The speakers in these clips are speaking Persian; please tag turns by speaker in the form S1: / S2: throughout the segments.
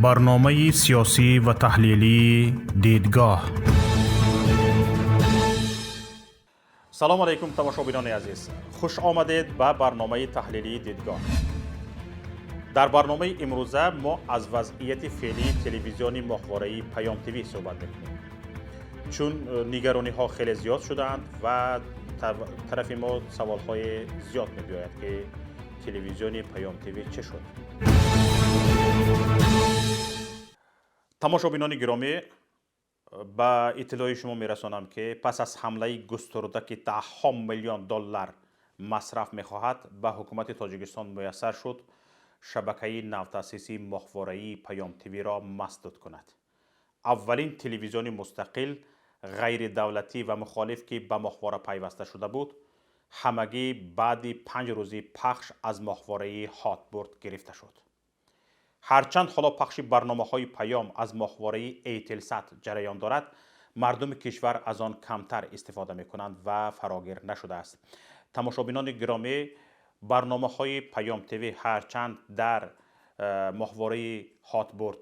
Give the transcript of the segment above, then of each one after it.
S1: برنامه سیاسی و تحلیلی دیدگاه.
S2: سلام علیکم تماشاگران عزیز، خوش آمدید به برنامه تحلیلی دیدگاه. در برنامه امروزه ما از وضعیت فعلی تلویزیون ماهواره‌ای پیام تیوی صحبت می‌کنیم، چون نگرانی ها خیلی زیاد شدند و طرف ما سوال های زیاد می‌آید که تلویزیون پیام تیوی چه شد. تماشاگران گرامی، با اطلاع شما میرسانم که پس از حمله گسترده که ده میلیون دلار مصرف میخواهد به حکومت تاجیکستان میسر شد شبکه نوتاسیسی ماهواره‌ای پیام تیوی را مسدود کند. اولین تلویزیون مستقل غیر دولتی و مخالف که به ماهواره پیوسته شده بود، همگی بعد 5 روزی پخش از ماهواره هاتبورد گرفته شد. هرچند حالا پخش برنامه‌های پیام از ماهواره ایتلسات جریان دارد، مردم کشور از آن کمتر استفاده می‌کنند و فراگیر نشده است. تماشابینان گرامی، برنامه‌های پیام تیوی هرچند در ماهواره هاتبورد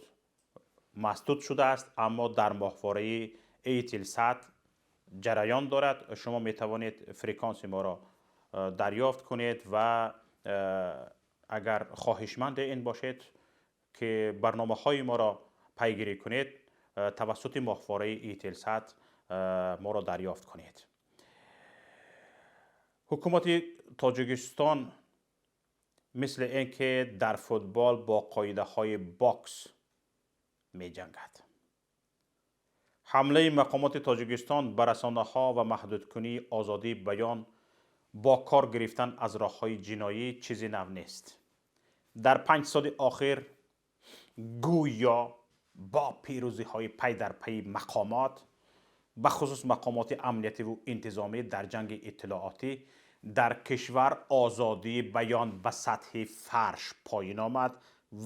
S2: مسدود شده است، اما در ماهواره ایتلسات جریان دارد. شما می‌توانید فرکانس ما را دریافت کنید و اگر خواهشمند این باشید که برنامه‌های ما را پیگیری کنید، توسط ماهواره ایتلسات ما را دریافت کنید. حکومت تاجیکستان مثل اینکه در فوتبال با قاعده‌های باکس می جنگد. حمله مقامات تاجیکستان بر رسانه‌ها و محدود کنی آزادی بیان با کار گرفتن از راه‌های جنایی چیزی نو نیست. در 5 سال اخیر گویا با پیروزی‌های پی در پی مقامات، به خصوص مقامات امنیتی و انتظامی در جنگ اطلاعاتی، در کشور آزادی بیان به سطح فرش پایین آمد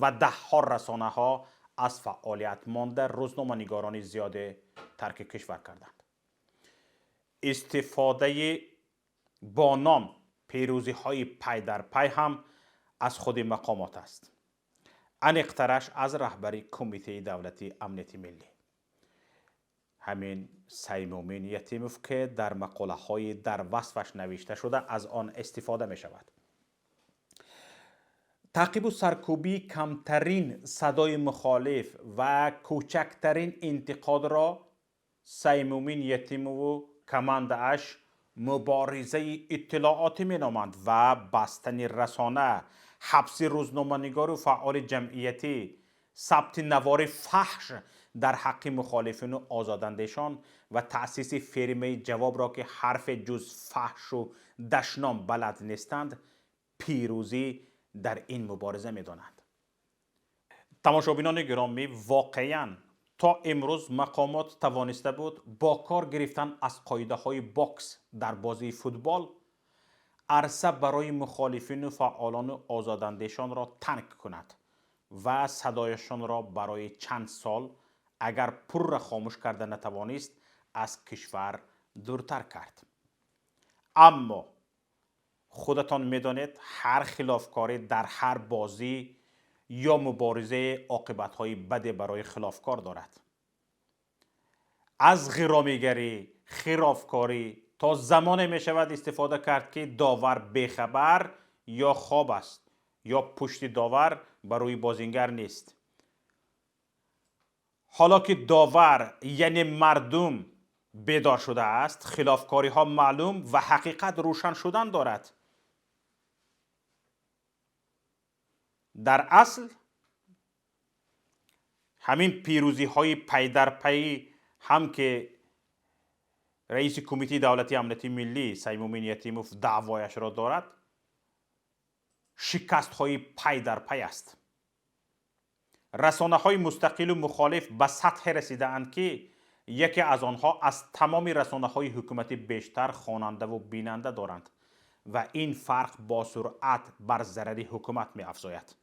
S2: و ده‌ها رسانه‌ها از فعالیت مانده، روزنامه‌نگاران زیاد ترک کشور کردند. استفاده با نام پیروزی‌های پی در پی هم از خود مقامات است. انیق‌ترش از رهبری کمیته دولتی امنیت ملی، همین سیمومین یتیموف که در مقاله‌های در وصفش نوشته شده از آن استفاده می شود. تعقیب و سرکوبی کمترین صدای مخالف و کوچکترین انتقاد را سیمومین یتیموف و کماندش مبارزه اطلاعاتی می نامند و بستن رسانه، حبس روزنامه‌نگار و فعال جمعیتی، ثبت نوار فحش در حق مخالفین و آزاداندهشان و تأسیس فرمه جواب را که حرف جز فحش و دشنام بلد نیستند پیروزی در این مبارزه می دانند. تماشابینان گرامی، واقعاً تا امروز مقامات توانسته بود با کار گرفتن از قاعده‌های باکس در بازی فوتبال عرصه برای مخالفین و فعالان آزاداندهشان را تنگ کند و صدایشان را برای چند سال اگر پر را خاموش کرده نتوانست از کشور دورتر کرد. اما خودتان میدانید هر خلافکاری در هر بازی یا مبارزه عاقبت‌های بد برای خلافکار دارد. از غرامیگری، خلافکاری تا زمانی می شود استفاده کرد که داور بیخبر یا خواب است یا پشت داور برای بازیگر نیست. حالا که داور یعنی مردم بیدار شده است، خلافکاری ها معلوم و حقیقت روشن شدن دارد. در اصل همین پیروزی های پی در پی هم که رئیس کمیته دولتی امنیت ملی سیمومین یتیموف دعوایش را دارد، شکست های پی در پی است. رسانه های مستقل و مخالف به سطح رسیده اند که یکی از آنها از تمام رسانه های حکومتی بیشتر خواننده و بیننده دارند و این فرق با سرعت بر ضرر حکومت می افزاید.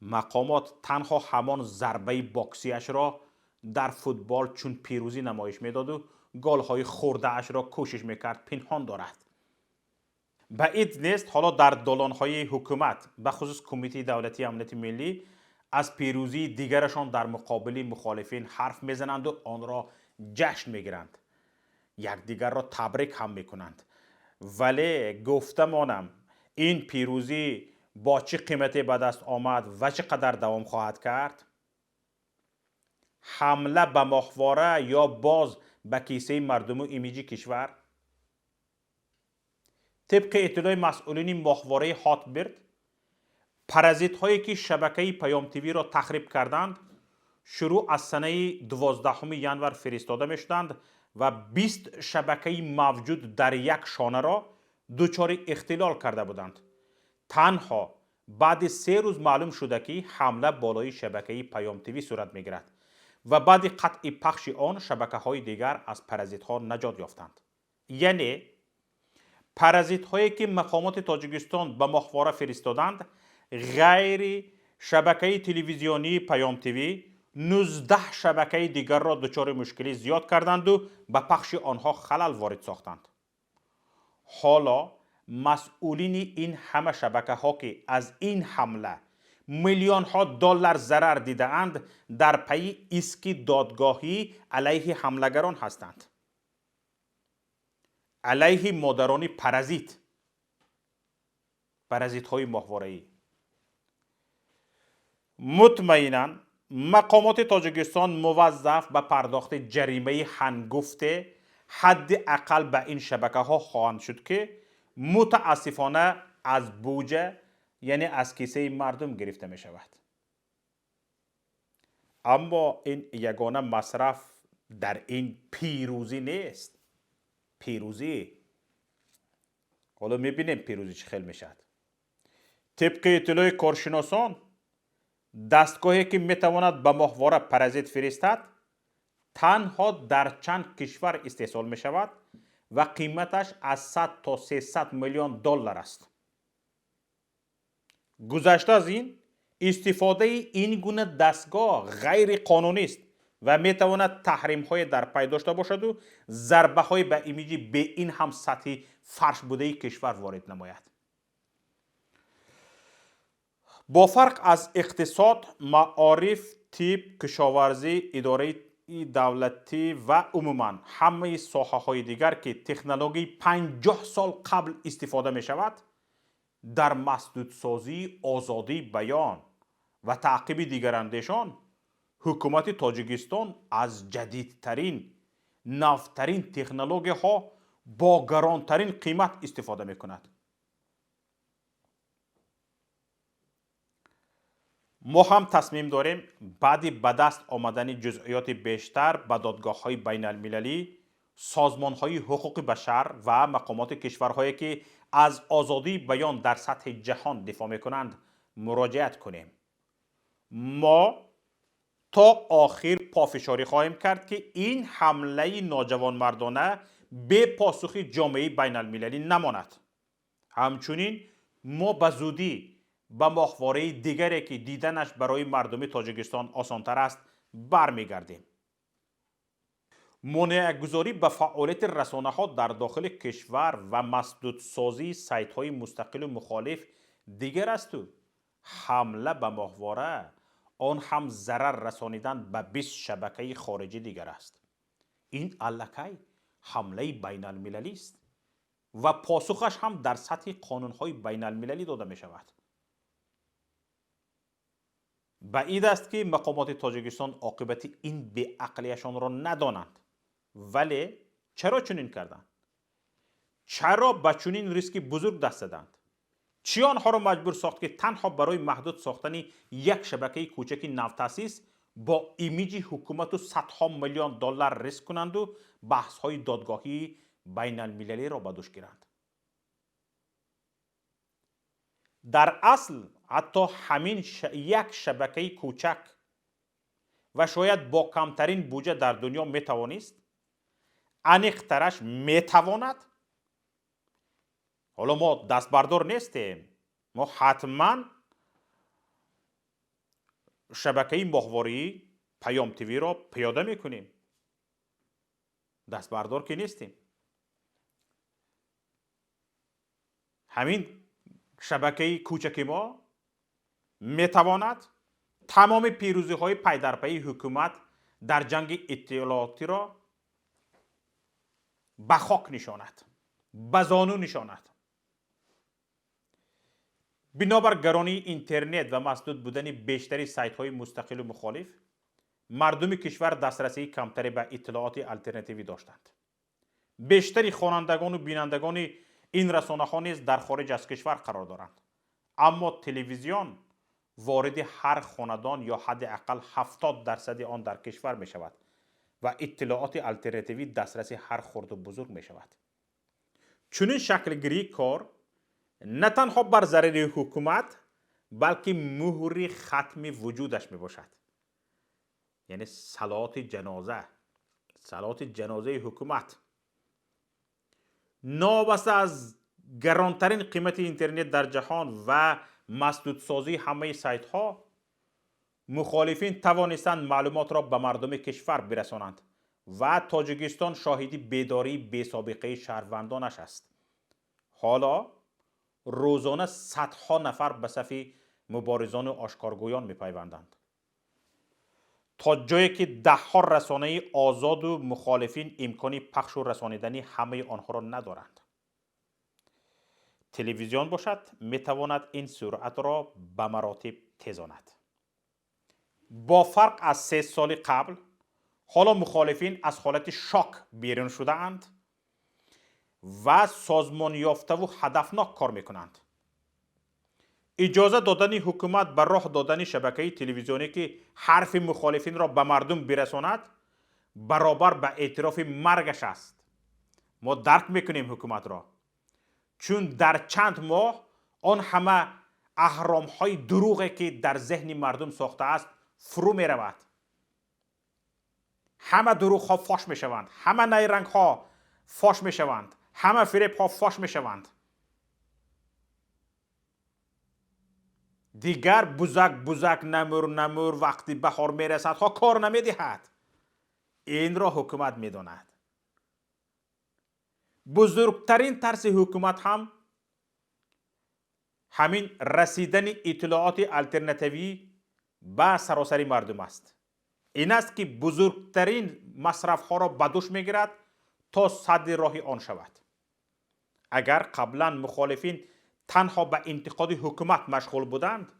S2: مقامات تنها همان ضربه باکسیش را در فوتبال چون پیروزی نمایش میداد و گل‌های خورده اش را کوشش میکرد پنهان دارد. بعید نیست حالا در دالان‌های حکومت به خصوص کمیته دولتی امنیت ملی از پیروزی دیگرشان در مقابل مخالفین حرف میزنند و آن را جشن میگیرند، یکدیگر را تبریک هم میکنند. ولی گفتمانم این پیروزی با چه قیمتی به دست آمد و چقدر دوام خواهد کرد؟ حمله به ماهواره یا باز به کیسه مردم و ایمیجی کشور؟ طبق اطلاع مسئولین ماهواره هاتبرد، پرازیت هایی که شبکه پیام تیوی را تخریب کردند شروع از سنه 12 ینور فرستاده می شدند و 20 شبکه موجود در یک شانه را دچار اختلال کرده بودند. تنها بعد 3 روز معلوم شده که حمله بالای شبکه پیام تیوی صورت می گیرد و بعد قطع پخش آن شبکه های دیگر از پرازیت ها نجات یافتند. یعنی پرازیت هایی که مقامات تاجیکستان به ماهواره فرستادند غیر شبکه تلویزیونی پیام تیوی 19 شبکه دیگر را دچار مشکلی زیاد کردند و به پخش آنها خلل وارد ساختند. حالا مسئولین این همه شبکه ها که از این حمله میلیون ها دلار ضرر دیده اند در پی ایسک دادگاهی علیه حملگران هستند، علیه مادران پرازیت های ماهواره‌ای. مطمئنا مقامات تاجیکستان موظف به پرداخت جریمه هنگفت حداقل به این شبکه ها خواهند شد که متاسفانه از بودجه یعنی از کیسه مردم گرفته می شود. اما این یگانه مصرف در این پیروزی نیست. پیروزی حالا می بینیم پیروزی چه خیل می شود. طبق اطلاع کارشناسان دستگاهی که می تواند به ماهواره پرازیت فرستد تنها در چند کشور استحصال می شود و قیمتش از 100 تا 300 میلیون دلار است. گذشته از این استفاده این گونه دستگاه غیر قانونی است و می تواند تحریم های در پی داشته باشد و ضربه های به ایمیجی به این هم سطحی فرش بوده کشور وارد نماید. با فرق از اقتصاد، معارف، طب، کشاورزی، اداره دولتی و عموما همه ساحه های دیگر که تکنولوژی 50 سال قبل استفاده می شود، در مسدودسازی آزادی بیان و تعقیب دیگر اندیشان حکومت تاجیکستان از جدیدترین نوترین تکنولوژی ها با گرانترین قیمت استفاده می کند. ما هم تصمیم داریم بعد به دست آمدن جزئیات بیشتر به دادگاه های بین المللی، سازمان های حقوق بشر و مقامات کشورهایی که از آزادی بیان در سطح جهان دفاع می کنند مراجعت کنیم. ما تا آخر پافشاری خواهیم کرد که این حمله ناجوانمردانه به پاسخ جامعه بین المللی نماند. همچنین ما به زودی به ماهواره دیگری که دیدنش برای مردم تاجیکستان آسانتر است برمیگردیم. مانع‌گذاری به فعالیت رسانه ها در داخل کشور و مسدودسازی سایت های مستقل و مخالف دیگر است و حمله به ماهواره آن هم ضرر رسانیدن به 20 شبکه خارجی دیگر است. این الکی حمله بین المللی است و پاسخش هم در سطح قانون های بین المللی داده می شود. بعید است که مقامات تاجیکستان عاقبت این بی‌عقلیشان را ندانند. ولی چرا چنین کردند؟ چرا به چنین ریسک بزرگ دست زدند؟ چی آنها را مجبور ساخت که تنها برای محدود ساختن یک شبکه کوچک نوتاسیس با ایمیج حکومت و صدها میلیون دلار ریسک کنند و بحث های دادگاهی بین المللی را به دوش گیرند؟ در اصل حتی همین یک شبکه کوچک و شاید با کمترین بودجه در دنیا میتوانست، انیقترش میتواند. حالا ما دست بردار نیستیم، ما حتما شبکه ماهواره‌ای پیام تیوی را پیاده میکنیم، دست بردار که نیستیم. همین شبکه کوچک ما میتواند تمام پیروزی های پی در پی حکومت در جنگ اطلاعاتی را به خاک نشاند، به زانو نشاند. بنابر گرانی اینترنت و مسدود بودن بیشتری سایت های مستقل و مخالف، مردم کشور دسترسی کمتری به اطلاعات الटरनेटिव्ی داشتند. بیشتری خوانندگان و بینندگان این رسانه ها نیز در خارج از کشور قرار دارند. اما تلویزیون وارد هر خاندان یا حداقل 70% آن در کشور می شود و اطلاعات الटरनेटिव्ی دسترسی هر خرد و بزرگ می شود. چنین شکل گیری کار نه تنها بر ضرر حکومت بلکه مهر ختم وجودش می باشد. یعنی صلات جنازه حکومت. نابسته از گرانترین قیمت اینترنت در جهان و مسدودسازی همه سایت ها، مخالفین توانستند معلومات را به مردم کشور برسانند و تاجیکستان شاهدی بیداری بی سابقه شهروندانش است. حالا روزانه صدها نفر به صف مبارزان و آشکارگویان می پیوندند. تا جایی که دهها رسانه آزاد و مخالفین امکان پخش و رسانیدن همه آنها را ندارند. تلویزیون باشد می تواند این سرعت را به مراتب تیزاند. با فرق از 3 سال قبل، حالا مخالفین از حالت شاک بیرون شده اند و سازمان یافته و هدفناک کار می کنند. اجازه دادن حکومت بر راه دادن شبکه تلویزیونی که حرف مخالفین را به مردم برساند برابر به اعتراف مرگش است. ما درک میکنیم حکومت را، چون در چند ماه آن همه اهرام های دروغی که در ذهن مردم ساخته است فرو می رود. همه دروغ ها فاش می شوند، همه نیرنگ ها فاش می شوند، همه فریب ها فاش می شوند. دیگر بزک نمور وقتی بهار می رسد ها کار نمی دهد. این را حکومت می داند. بزرگترین ترس حکومت هم همین رسیدن اطلاعات الटरनेटिव्ی به سراسر مردم است. این است که بزرگترین مصرف ها را به دوش می گیرد تا سد راه آن شود. اگر قبلا مخالفین تنها به انتقاد حکومت مشغول بودند،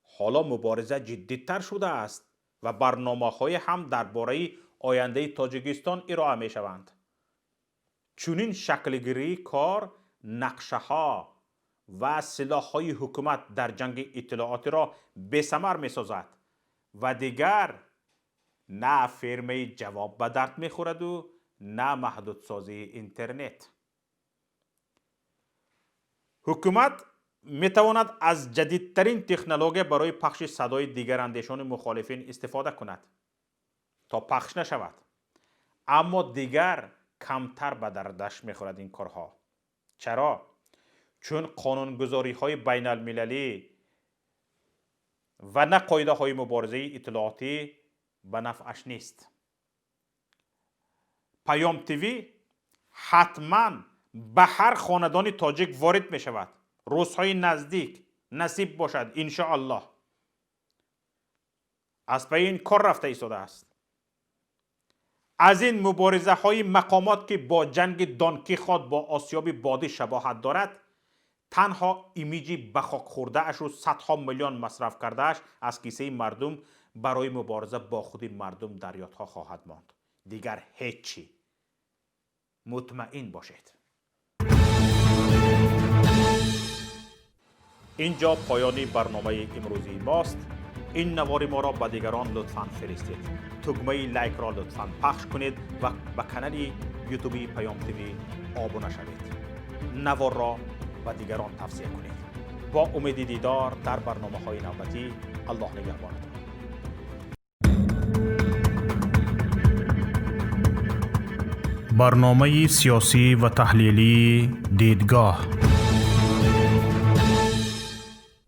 S2: حالا مبارزه جدی‌تر شده است و برنامه‌های هم درباره آینده تاجیکستان ارائه می شوند. چنین شکلگیری کار نقشه ها و سلاح های حکومت در جنگ اطلاعاتی را بی‌ثمر می سازد و دیگر نه فرمه جواب به درد می خورد و نه محدودسازی اینترنت. حکومت می تواند از جدیدترین تکنولوژی برای پخش صدای دیگر اندیشان مخالفین استفاده کند تا پخش نشود، اما دیگر کمتر به دردش می خورد این کارها. چرا؟ چون قانونگذاری های بین المللی و نه قاعده های مبارزه اطلاعاتی به نفعش نیست. پیام تیوی حتما به هر خاندان تاجیک وارد می شود. روزهای نزدیک نصیب باشد انشاءالله. از پی این کار رفته ایستاده است. از این مبارزه های مقامات که با جنگ دانکیخوت با آسیاب بادی شباهت دارد، تنها ایمیجی به خاک خورده اش و صدها میلیون مصرف کرده اش از کیسه مردم برای مبارزه با خود مردم در یادها خواهد ماند. دیگر هیچی. مطمئن باشید. اینجا پایانی برنامه امروزی ماست. این نوار ما را به دیگران لطفاً فرستید. تگمه لایک را لطفاً پخش کنید و به کانال یوتیوبی پیام تیوی آبونه شوید. نوار را به دیگران توصیه کنید. با امید دیدار در برنامه های نوبتی. الله نگهبانتان.
S1: برنامه سیاسی و تحلیلی دیدگاه